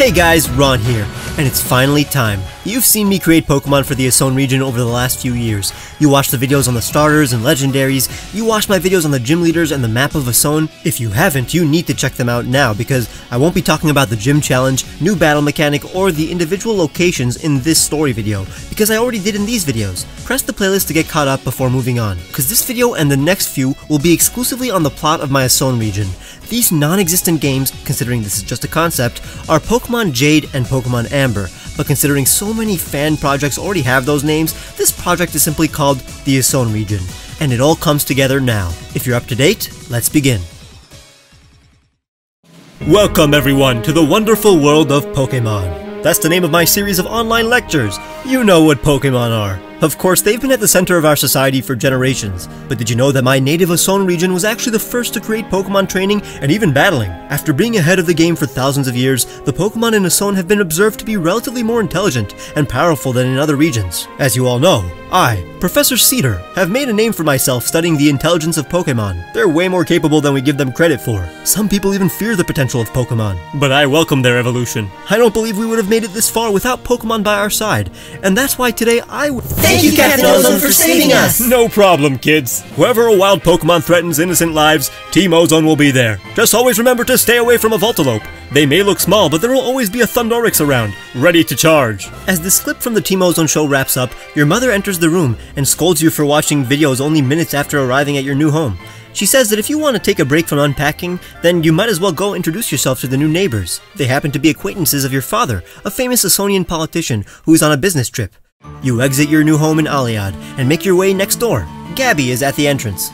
Hey guys, Ron here, and it's finally time. You've seen me create Pokemon for the Asone region over the last few years. You watched the videos on the starters and legendaries, you watched my videos on the gym leaders and the map of Asone. If you haven't, you need to check them out now because I won't be talking about the gym challenge, new battle mechanic, or the individual locations in this story video, because I already did in these videos. Press the playlist to get caught up before moving on, because this video and the next few will be exclusively on the plot of my Asone region. These non-existent games, considering this is just a concept, are Pokemon Jade and Pokemon Amber, but considering so many fan projects already have those names, this project is simply called the Asone region, and it all comes together now. If you're up to date, let's begin. Welcome everyone to the wonderful world of Pokemon. That's the name of my series of online lectures. You know what Pokemon are. Of course, they've been at the center of our society for generations, but did you know that my native Asone region was actually the first to create Pokemon training and even battling? After being ahead of the game for thousands of years, the Pokemon in Asone have been observed to be relatively more intelligent and powerful than in other regions. As you all know, I, Professor Cedar, have made a name for myself studying the intelligence of Pokemon. They're way more capable than we give them credit for. Some people even fear the potential of Pokemon, but I welcome their evolution. I don't believe we would have made it this far without Pokemon by our side, and that's why today Thank you, Captain Ozone, for saving us! No problem, kids. Whoever a wild Pokemon threatens innocent lives, Team Ozone will be there. Just always remember to stay away from a Voltalope. They may look small, but there will always be a Thundorix around, ready to charge. As this clip from the Team Ozone show wraps up, your mother enters the room and scolds you for watching videos only minutes after arriving at your new home. She says that if you want to take a break from unpacking, then you might as well go introduce yourself to the new neighbors. They happen to be acquaintances of your father, a famous Asonian politician who is on a business trip. You exit your new home in Aliad and make your way next door. Gabby is at the entrance.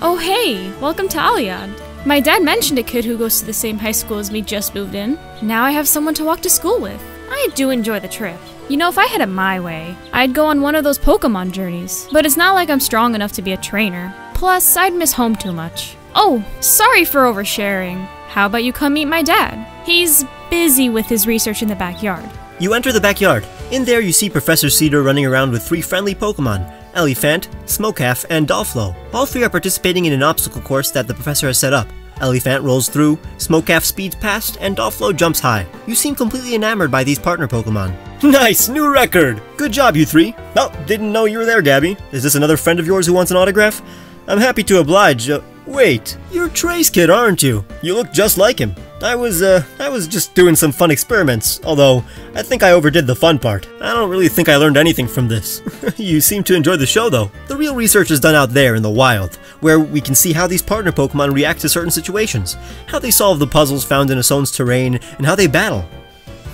Oh hey, welcome to Aliad. My dad mentioned a kid who goes to the same high school as me just moved in. Now I have someone to walk to school with. I do enjoy the trip. You know, if I had it my way, I'd go on one of those Pokemon journeys. But it's not like I'm strong enough to be a trainer. Plus, I'd miss home too much. Oh, sorry for oversharing. How about you come meet my dad? He's busy with his research in the backyard. You enter the backyard. In there you see Professor Cedar running around with 3 friendly Pokemon, Elephant, Smokehalf, and Dolphlot. All 3 are participating in an obstacle course that the professor has set up. Elephant rolls through, Smokehalf speeds past, and Dolphlot jumps high. You seem completely enamored by these partner Pokemon. Nice! New record! Good job, you 3! Oh, didn't know you were there, Gabby. Is this another friend of yours who wants an autograph? I'm happy to oblige. Wait, you're Trey's kid, aren't you? You look just like him. I was just doing some fun experiments, although I think I overdid the fun part. I don't really think I learned anything from this. You seem to enjoy the show though. The real research is done out there in the wild, where we can see how these partner Pokemon react to certain situations, how they solve the puzzles found in Asone's terrain, and how they battle.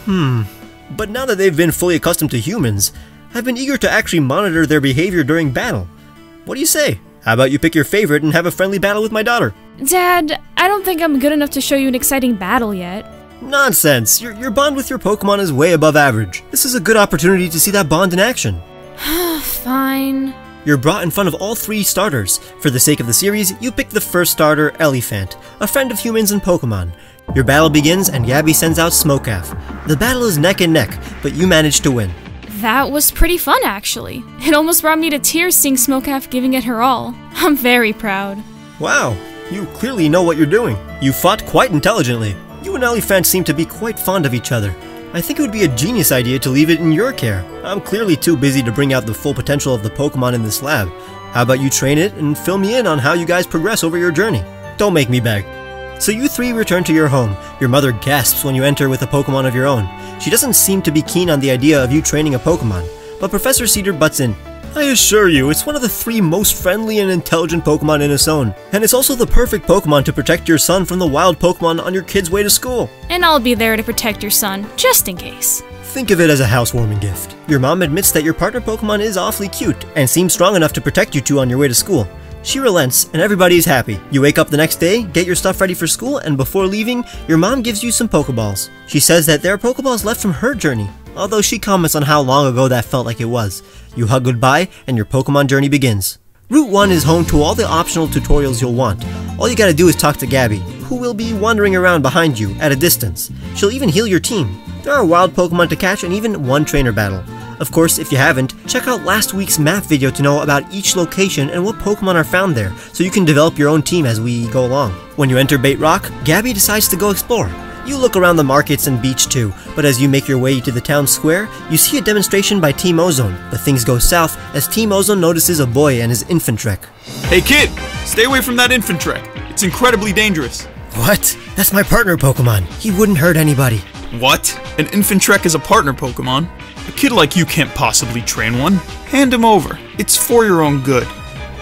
But now that they've been fully accustomed to humans, I've been eager to actually monitor their behavior during battle. What do you say? How about you pick your favorite and have a friendly battle with my daughter? Dad, I don't think I'm good enough to show you an exciting battle yet. Nonsense! Your bond with your Pokemon is way above average. This is a good opportunity to see that bond in action. Fine. You're brought in front of all 3 starters. For the sake of the series, you pick the first starter, Elephant, a friend of humans and Pokemon. Your battle begins and Gabby sends out Smokehalf. The battle is neck and neck, but you manage to win. That was pretty fun, actually. It almost brought me to tears seeing Smokehalf giving it her all. I'm very proud. Wow, you clearly know what you're doing. You fought quite intelligently. You and Elephant seem to be quite fond of each other. I think it would be a genius idea to leave it in your care. I'm clearly too busy to bring out the full potential of the Pokemon in this lab. How about you train it and fill me in on how you guys progress over your journey? Don't make me beg. So you 3 return to your home. Your mother gasps when you enter with a Pokemon of your own. She doesn't seem to be keen on the idea of you training a Pokemon, but Professor Cedar butts in. I assure you, it's one of the 3 most friendly and intelligent Pokemon in Asone, and it's also the perfect Pokemon to protect your son from the wild Pokemon on your kid's way to school. And I'll be there to protect your son, just in case. Think of it as a housewarming gift. Your mom admits that your partner Pokemon is awfully cute, and seems strong enough to protect you 2 on your way to school. She relents, and everybody is happy. You wake up the next day, get your stuff ready for school, and before leaving, your mom gives you some Pokeballs. She says that there are Pokeballs left from her journey, although she comments on how long ago that felt like it was. You hug goodbye, and your Pokemon journey begins. Route 1 is home to all the optional tutorials you'll want. All you gotta do is talk to Gabby, who will be wandering around behind you at a distance. She'll even heal your team. There are wild Pokemon to catch and even 1 trainer battle. Of course, if you haven't, check out last week's map video to know about each location and what Pokemon are found there, so you can develop your own team as we go along. When you enter Bait Rock, Gabby decides to go explore. You look around the markets and beach too, but as you make your way to the town square, you see a demonstration by Team Ozone, but things go south as Team Ozone notices a boy and his Infantrek. Hey kid, stay away from that Infantrek. It's incredibly dangerous. What? That's my partner Pokemon. He wouldn't hurt anybody. What? An Infantrek is a partner Pokemon? A kid like you can't possibly train one. Hand him over. It's for your own good.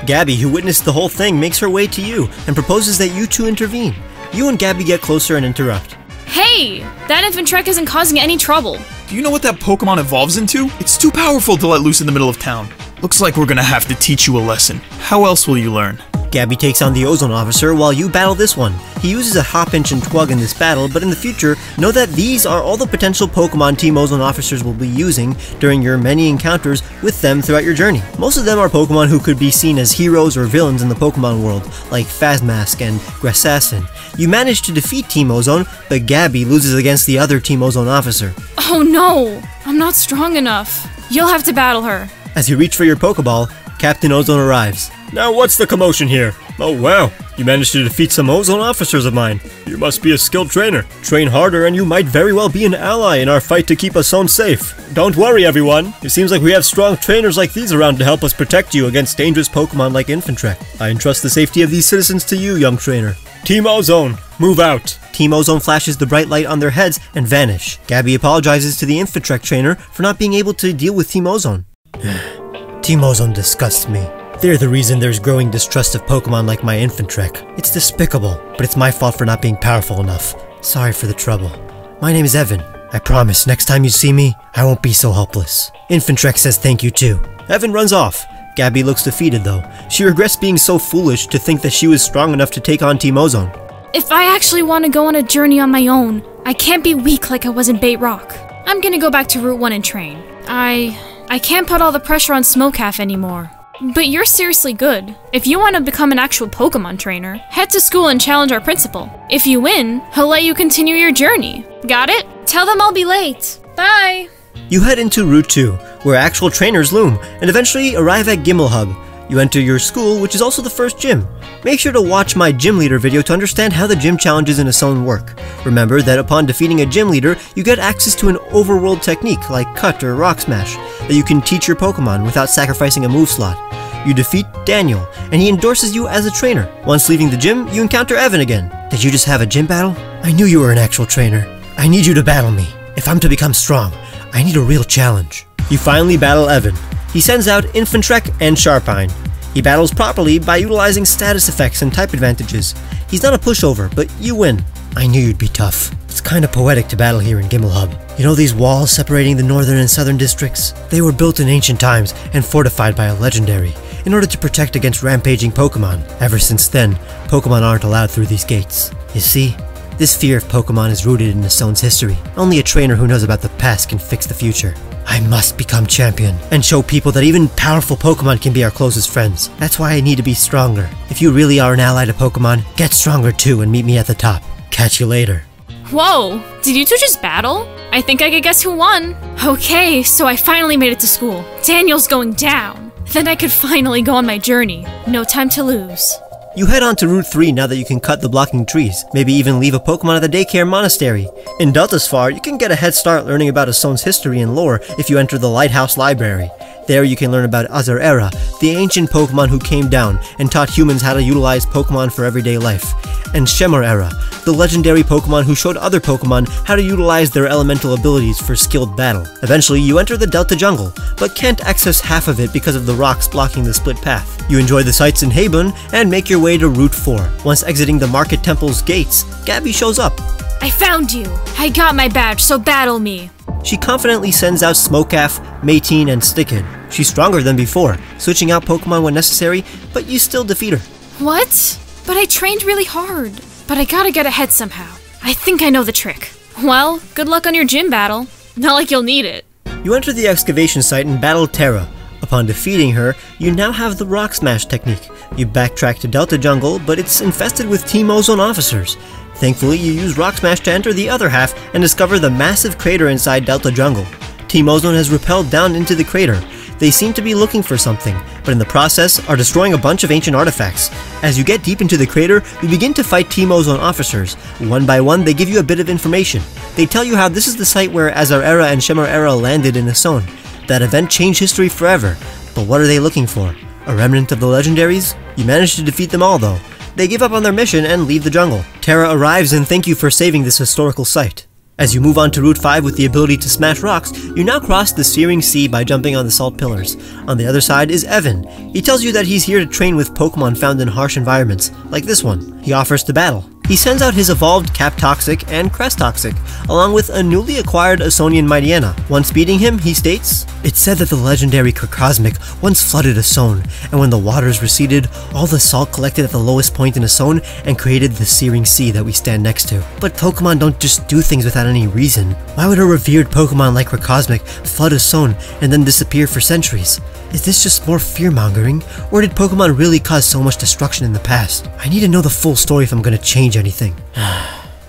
Gabby, who witnessed the whole thing, makes her way to you and proposes that you two intervene. You and Gabby get closer and interrupt. Hey! That Infantrek isn't causing any trouble. Do you know what that Pokemon evolves into? It's too powerful to let loose in the middle of town. Looks like we're gonna have to teach you a lesson. How else will you learn? Gabby takes on the Ozone Officer while you battle this one. He uses a Hopinch and Twug in this battle, but in the future, know that these are all the potential Pokemon Team Ozone Officers will be using during your many encounters with them throughout your journey. Most of them are Pokemon who could be seen as heroes or villains in the Pokemon world, like Phasmask and Grassassin. You manage to defeat Team Ozone, but Gabby loses against the other Team Ozone Officer. Oh no! I'm not strong enough. You'll have to battle her. As you reach for your Pokeball, Captain Ozone arrives. Now what's the commotion here? Oh wow, you managed to defeat some Ozone officers of mine. You must be a skilled trainer. Train harder and you might very well be an ally in our fight to keep Asone safe. Don't worry everyone, it seems like we have strong trainers like these around to help us protect you against dangerous Pokemon like Infantrek. I entrust the safety of these citizens to you, young trainer. Team Ozone, move out! Team Ozone flashes the bright light on their heads and vanish. Gabby apologizes to the Infantrek trainer for not being able to deal with Team Ozone. Team Ozone disgusts me. They're the reason there's growing distrust of Pokemon like my Infantrek. It's despicable, but it's my fault for not being powerful enough. Sorry for the trouble. My name is Evan. I promise next time you see me, I won't be so helpless. Infantrek says thank you too. Evan runs off. Gabby looks defeated though. She regrets being so foolish to think that she was strong enough to take on Team Ozone. If I actually want to go on a journey on my own, I can't be weak like I was in Bait Rock. I'm gonna go back to Route 1 and train. I can't put all the pressure on Smokecalf anymore. But you're seriously good. If you want to become an actual Pokemon trainer, head to school and challenge our principal. If you win, he'll let you continue your journey. Got it? Tell them I'll be late. Bye! You head into Route 2, where actual trainers loom, and eventually arrive at Gimelhub. You enter your school, which is also the first gym. Make sure to watch my gym leader video to understand how the gym challenges in Asone work. Remember that upon defeating a gym leader, you get access to an overworld technique like Cut or Rock Smash that you can teach your Pokemon without sacrificing a move slot. You defeat Daniel, and he endorses you as a trainer. Once leaving the gym, you encounter Evan again. Did you just have a gym battle? I knew you were an actual trainer. I need you to battle me. If I'm to become strong, I need a real challenge. You finally battle Evan. He sends out Infantrek and Sharpine. He battles properly by utilizing status effects and type advantages. He's not a pushover, but you win. I knew you'd be tough. It's kinda poetic to battle here in Gimelhub. You know these walls separating the northern and southern districts? They were built in ancient times and fortified by a legendary in order to protect against rampaging Pokemon. Ever since then, Pokemon aren't allowed through these gates. You see, this fear of Pokemon is rooted in Asone's history. Only a trainer who knows about the past can fix the future. I must become champion and show people that even powerful Pokemon can be our closest friends. That's why I need to be stronger. If you really are an ally to Pokemon, get stronger too and meet me at the top. Catch you later. Whoa, did you two just battle? I think I could guess who won. Okay, so I finally made it to school. Daniel's going down. Then I could finally go on my journey. No time to lose. You head on to Route 3 now that you can cut the blocking trees. Maybe even leave a Pokemon at the daycare monastery. In Deltasfar, you can get a head start learning about Asone's history and lore if you enter the Lighthouse Library. There you can learn about Azarera, the ancient Pokemon who came down and taught humans how to utilize Pokemon for everyday life. And Shemorera, the legendary Pokemon who showed other Pokemon how to utilize their elemental abilities for skilled battle. Eventually, you enter the Delta Jungle, but can't access half of it because of the rocks blocking the split path. You enjoy the sights in Haybun and make your way to Route 4. Once exiting the Market Temple's gates, Gabby shows up. I found you! I got my badge, so battle me! She confidently sends out Smokecalf, Mateen, and Stickit. She's stronger than before, switching out Pokemon when necessary, but you still defeat her. What? But I trained really hard. But I gotta get ahead somehow. I think I know the trick. Well, good luck on your gym battle. Not like you'll need it. You enter the excavation site and battle Terra. Upon defeating her, you now have the Rock Smash technique. You backtrack to Delta Jungle, but it's infested with Team Ozone officers. Thankfully, you use Rock Smash to enter the other half and discover the massive crater inside Delta Jungle. Team Ozone has rappelled down into the crater. They seem to be looking for something, but in the process are destroying a bunch of ancient artifacts. As you get deep into the crater, you begin to fight Team Ozone officers. One by one, they give you a bit of information. They tell you how this is the site where Azar-era and Shemar-era landed in Asone. That event changed history forever, but what are they looking for? A remnant of the legendaries? You manage to defeat them all though. They give up on their mission and leave the jungle. Terra arrives and thank you for saving this historical site. As you move on to Route 5 with the ability to smash rocks, you now cross the searing sea by jumping on the salt pillars. On the other side is Evan. He tells you that he's here to train with Pokemon found in harsh environments, like this one. He offers to battle. He sends out his evolved Cap-Toxic and Crest-Toxic, along with a newly acquired Asonian Mightyena. Once beating him, he states, "It's said that the legendary Cosmic once flooded Asone, and when the waters receded, all the salt collected at the lowest point in Asone and created the searing sea that we stand next to. But Pokemon don't just do things without any reason. Why would a revered Pokemon like Cosmic flood Asone and then disappear for centuries? Is this just more fear-mongering, or did Pokemon really cause so much destruction in the past? I need to know the full story if I'm gonna change anything."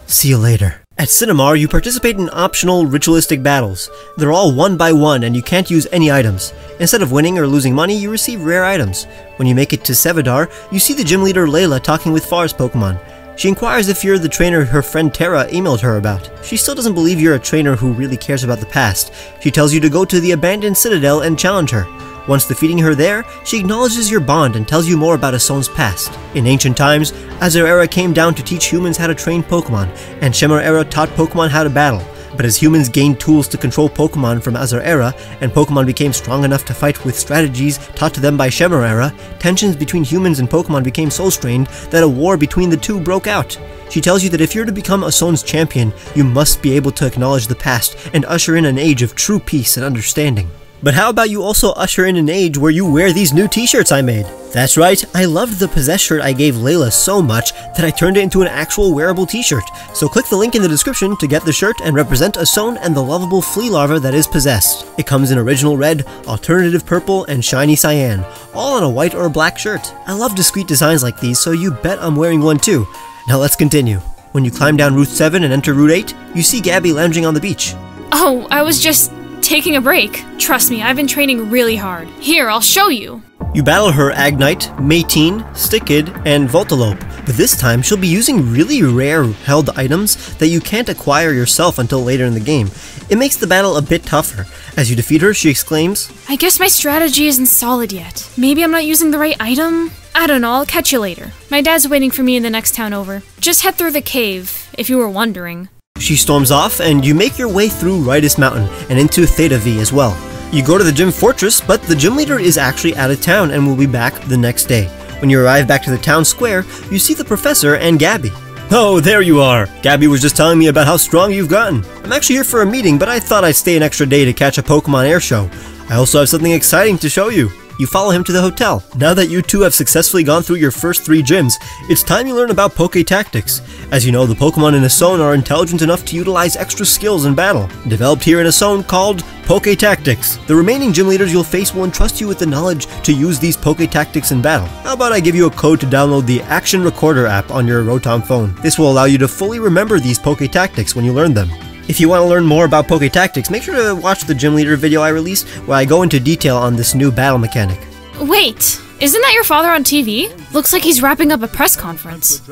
See you later. At Cinnamar, you participate in optional ritualistic battles. They're all one by one and you can't use any items. Instead of winning or losing money, you receive rare items. When you make it to Sevidar, you see the gym leader Layla talking with Far's Pokemon. She inquires if you're the trainer her friend Terra emailed her about. She still doesn't believe you're a trainer who really cares about the past. She tells you to go to the abandoned citadel and challenge her. Once defeating her there, she acknowledges your bond and tells you more about Asone's past. In ancient times, Azar-era came down to teach humans how to train Pokemon, and Shemar-era taught Pokemon how to battle. But as humans gained tools to control Pokemon from Azar-era, and Pokemon became strong enough to fight with strategies taught to them by Shemar-era, tensions between humans and Pokemon became so strained that a war between the two broke out. She tells you that if you're to become Asone's champion, you must be able to acknowledge the past and usher in an age of true peace and understanding. But how about you also usher in an age where you wear these new t-shirts I made? That's right, I loved the Possess shirt I gave Layla so much that I turned it into an actual wearable t-shirt. So click the link in the description to get the shirt and represent Asone and the lovable flea larva that is possessed. It comes in original red, alternative purple, and shiny cyan, all on a white or black shirt. I love discreet designs like these, so you bet I'm wearing one too. Now let's continue. When you climb down Route 7 and enter Route 8, you see Gabby lounging on the beach. Oh, I was just taking a break. Trust me, I've been training really hard. Here, I'll show you. You battle her Agnite, Mateen, Stickid, and Voltalope, but this time she'll be using really rare held items that you can't acquire yourself until later in the game. It makes the battle a bit tougher. As you defeat her, she exclaims, "I guess my strategy isn't solid yet. Maybe I'm not using the right item? I don't know, I'll catch you later. My dad's waiting for me in the next town over. Just head through the cave, if you were wondering." She storms off, and you make your way through Ritus Mountain and into Theta V as well. You go to the gym fortress, but the gym leader is actually out of town and will be back the next day. When you arrive back to the town square, you see the professor and Gabby. Oh, there you are! Gabby was just telling me about how strong you've gotten. I'm actually here for a meeting, but I thought I'd stay an extra day to catch a Pokemon air show. I also have something exciting to show you. You follow him to the hotel. Now that you two have successfully gone through your first 3 gyms, it's time you learn about Poke Tactics. As you know, the Pokemon in Asone are intelligent enough to utilize extra skills in battle, developed here in Asone called Poke Tactics. The remaining gym leaders you'll face will entrust you with the knowledge to use these Poke Tactics in battle. How about I give you a code to download the Action Recorder app on your Rotom phone? This will allow you to fully remember these Poke Tactics when you learn them. If you want to learn more about Poke Tactics, make sure to watch the gym leader video I released where I go into detail on this new battle mechanic. Wait, isn't that your father on TV? Looks like he's wrapping up a press conference.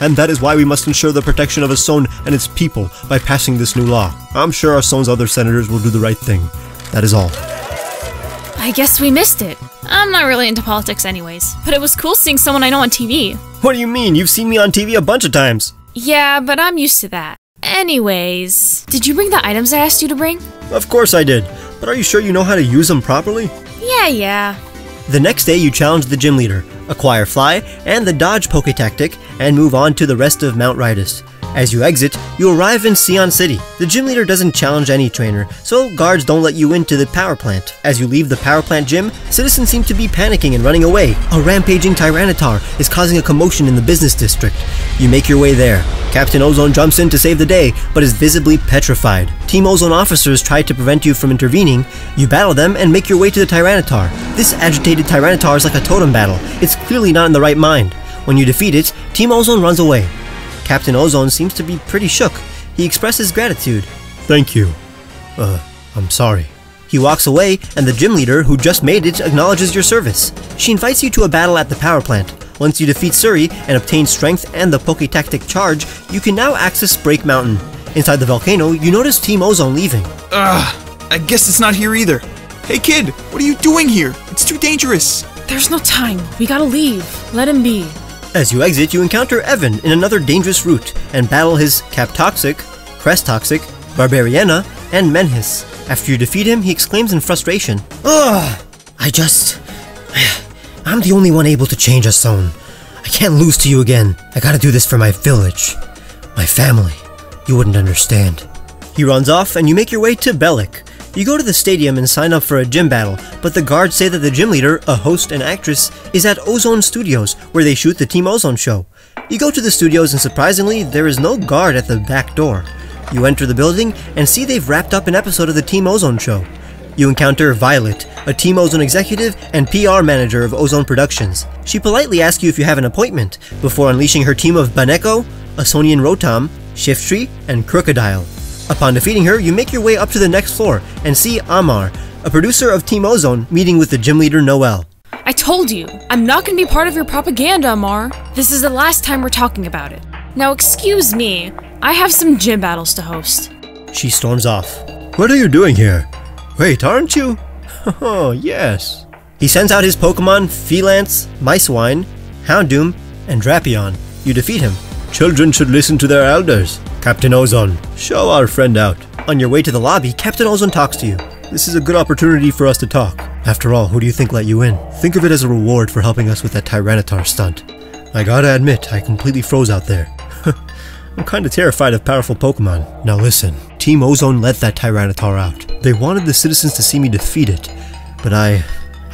And that is why we must ensure the protection of Asone and its people by passing this new law. I'm sure Asone's other senators will do the right thing. That is all. I guess we missed it. I'm not really into politics anyways, but it was cool seeing someone I know on TV. What do you mean? You've seen me on TV a bunch of times. Yeah, but I'm used to that. Anyways, did you bring the items I asked you to bring? Of course I did, but are you sure you know how to use them properly? Yeah. The next day you challenge the gym leader, acquire Fly and the Dodge Poke Tactic, and move on to the rest of Mount Ritus. As you exit, you arrive in Siyan City. The gym leader doesn't challenge any trainer, so guards don't let you into the power plant. As you leave the power plant gym, citizens seem to be panicking and running away. A rampaging Tyranitar is causing a commotion in the business district. You make your way there. Captain Ozone jumps in to save the day, but is visibly petrified. Team Ozone officers try to prevent you from intervening. You battle them and make your way to the Tyranitar. This agitated Tyranitar is like a totem battle. It's clearly not in the right mind. When you defeat it, Team Ozone runs away. Captain Ozone seems to be pretty shook. He expresses gratitude. Thank you. I'm sorry. He walks away, and the gym leader, who just made it, acknowledges your service. She invites you to a battle at the power plant. Once you defeat Suri and obtain strength and the Poke-Tactic charge, you can now access Break Mountain. Inside the volcano, you notice Team Ozone leaving. I guess it's not here either. Hey kid, what are you doing here? It's too dangerous. There's no time. We gotta leave. Let him be. As you exit, you encounter Evan in another dangerous route and battle his Cap Toxic, Crest Toxic, Barbariana, and Menhis. After you defeat him, he exclaims in frustration, I'm the only one able to change Asone. I can't lose to you again. I gotta do this for my village. My family. You wouldn't understand. He runs off, and you make your way to Bellic. You go to the stadium and sign up for a gym battle, but the guards say that the gym leader, a host and actress, is at Ozone Studios, where they shoot the Team Ozone show. You go to the studios, and surprisingly, there is no guard at the back door. You enter the building and see they've wrapped up an episode of the Team Ozone show. You encounter Violet, a Team Ozone executive and PR manager of Ozone Productions. She politely asks you if you have an appointment, before unleashing her team of Baneko, Asonian Rotom, Shiftry, and Crocodile. Upon defeating her, you make your way up to the next floor and see Amar, a producer of Team Ozone, meeting with the gym leader Noel. I told you, I'm not gonna be part of your propaganda, Amar. This is the last time we're talking about it. Now excuse me, I have some gym battles to host. She storms off. What are you doing here? Wait, aren't you? Oh, yes. He sends out his Pokemon Phelance, Micewine, Houndoom, and Drapion. You defeat him. Children should listen to their elders. Captain Ozone, show our friend out. On your way to the lobby, Captain Ozone talks to you. This is a good opportunity for us to talk. After all, who do you think let you in? Think of it as a reward for helping us with that Tyranitar stunt. I gotta admit, I completely froze out there. I'm kinda terrified of powerful Pokemon. Now listen, Team Ozone let that Tyranitar out. They wanted the citizens to see me defeat it, but I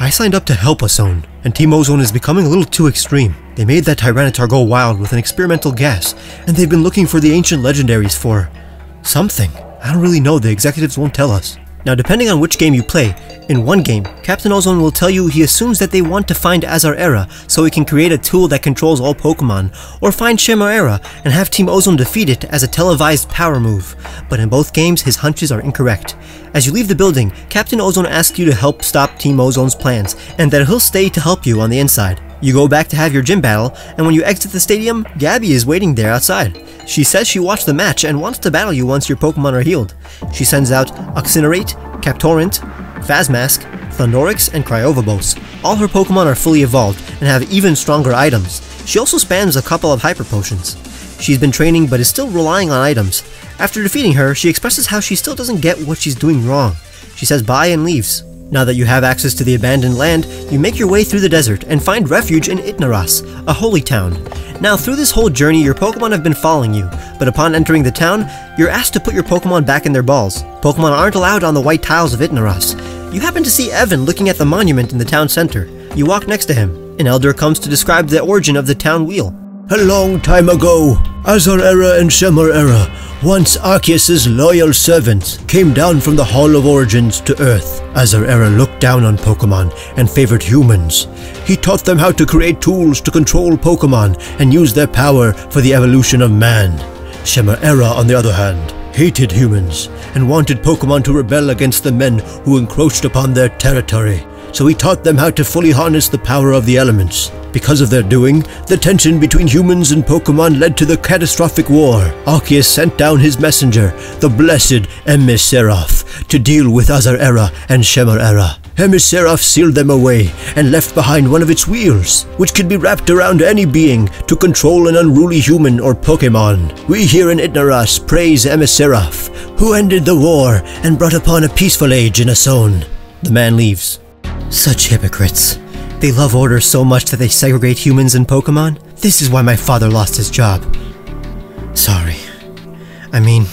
signed up to help Asone, and Team Ozone is becoming a little too extreme. They made that Tyranitar go wild with an experimental gas, and they've been looking for the ancient legendaries for something. I don't really know, the executives won't tell us. Now, depending on which game you play, in one game, Captain Ozone will tell you he assumes that they want to find Azarera so he can create a tool that controls all Pokemon, or find Chimera and have Team Ozone defeat it as a televised power move. But in both games, his hunches are incorrect. As you leave the building, Captain Ozone asks you to help stop Team Ozone's plans, and that he'll stay to help you on the inside. You go back to have your gym battle, and when you exit the stadium, Gabby is waiting there outside. She says she watched the match and wants to battle you once your Pokemon are healed. She sends out Oxynorate, Captorant, Phasmask, Thundorix, and Cryovibos. All her Pokemon are fully evolved and have even stronger items. She also spams a couple of Hyper Potions. She's been training but is still relying on items. After defeating her, she expresses how she still doesn't get what she's doing wrong. She says bye and leaves. Now that you have access to the abandoned land, you make your way through the desert and find refuge in Itnaras, a holy town. Now through this whole journey, your Pokemon have been following you, but upon entering the town, you're asked to put your Pokemon back in their balls. Pokemon aren't allowed on the white tiles of Itnaras. You happen to see Evan looking at the monument in the town center. You walk next to him. An elder comes to describe the origin of the town wheel. A long time ago, Azarera and Chimera, once Arceus's loyal servants, came down from the Hall of Origins to Earth. Azarera looked down on Pokemon and favored humans. He taught them how to create tools to control Pokemon and use their power for the evolution of man. Chimera, on the other hand, hated humans and wanted Pokemon to rebel against the men who encroached upon their territory. So he taught them how to fully harness the power of the elements. Because of their doing, the tension between humans and Pokemon led to the catastrophic war. Arceus sent down his messenger, the blessed Emiserath, to deal with Azarera and Chimera. Emiserath sealed them away and left behind one of its wheels, which could be wrapped around any being to control an unruly human or Pokemon. We here in Itnaras praise Emiserath, who ended the war and brought upon a peaceful age in Asone. The man leaves. Such hypocrites. They love order so much that they segregate humans and Pokemon. This is why my father lost his job. Sorry. I mean,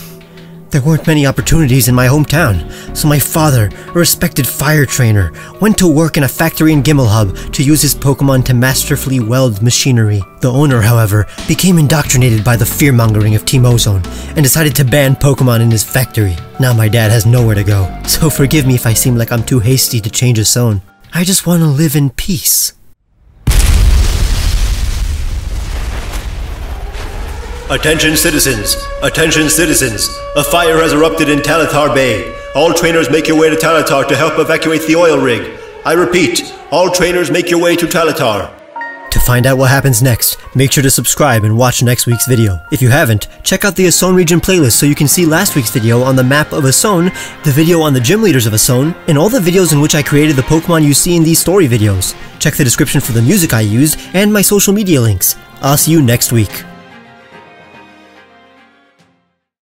there weren't many opportunities in my hometown, so my father, a respected fire trainer, went to work in a factory in Gimmelhub to use his Pokemon to masterfully weld machinery. The owner, however, became indoctrinated by the fear-mongering of Team Ozone and decided to ban Pokemon in his factory. Now my dad has nowhere to go, so forgive me if I seem like I'm too hasty to change Asone. I just want to live in peace. Attention citizens! Attention citizens! A fire has erupted in Talithar Bay. All trainers make your way to Talatar to help evacuate the oil rig. I repeat, all trainers make your way to Talatar. To find out what happens next, make sure to subscribe and watch next week's video. If you haven't, check out the Asone region playlist so you can see last week's video on the map of Asone, the video on the gym leaders of Asone, and all the videos in which I created the Pokemon you see in these story videos. Check the description for the music I used and my social media links. I'll see you next week.